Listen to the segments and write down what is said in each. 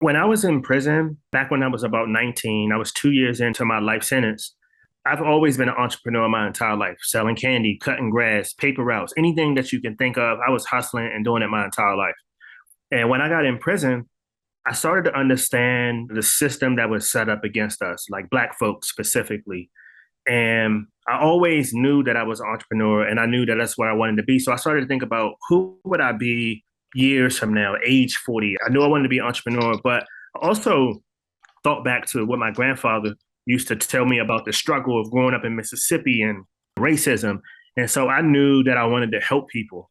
When I was in prison, back when I was about 19, I was 2 years into my life sentence. I've always been an entrepreneur my entire life, selling candy, cutting grass, paper routes, anything that you can think of. I was hustling and doing it my entire life. And when I got in prison, I started to understand the system that was set up against us, like Black folks specifically. And I always knew that I was an entrepreneur and I knew that that's what I wanted to be. So I started to think about who would I be years from now, age 40. I knew I wanted to be an entrepreneur, but I also thought back to what my grandfather used to tell me about the struggle of growing up in Mississippi and racism. And so I knew that I wanted to help people.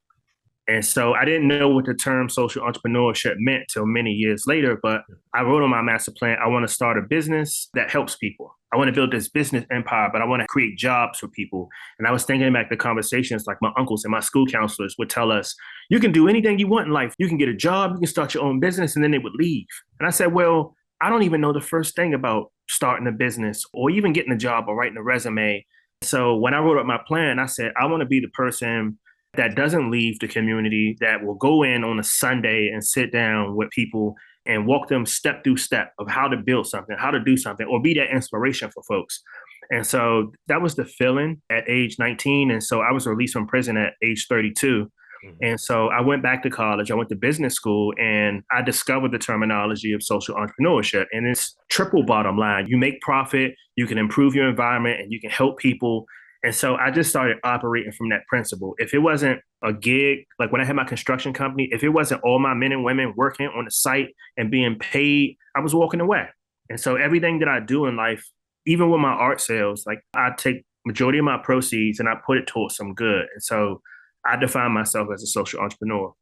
And so I didn't know what the term social entrepreneurship meant till many years later, but I wrote on my master plan, I want to start a business that helps people. I want to build this business empire, but I want to create jobs for people. And I was thinking back to conversations like my uncles and my school counselors would tell us, you can do anything you want in life. You can get a job, you can start your own business, and then they would leave. And I said, well, I don't even know the first thing about starting a business or even getting a job or writing a resume. So when I wrote up my plan, I said, I want to be the person that doesn't leave the community, that will go in on a Sunday and sit down with people and walk them step through step of how to build something, how to do something, or be that inspiration for folks. And so that was the feeling at age 19. And so I was released from prison at age 32. Mhm. And so I went back to college. I went to business school and I discovered the terminology of social entrepreneurship. And it's triple bottom line. You make profit, you can improve your environment, and you can help people. And so I just started operating from that principle. If it wasn't a gig, like when I had my construction company, if it wasn't all my men and women working on the site and being paid, I was walking away. And so everything that I do in life, even with my art sales, like I take majority of my proceeds and I put it towards some good. And so I define myself as a social entrepreneur.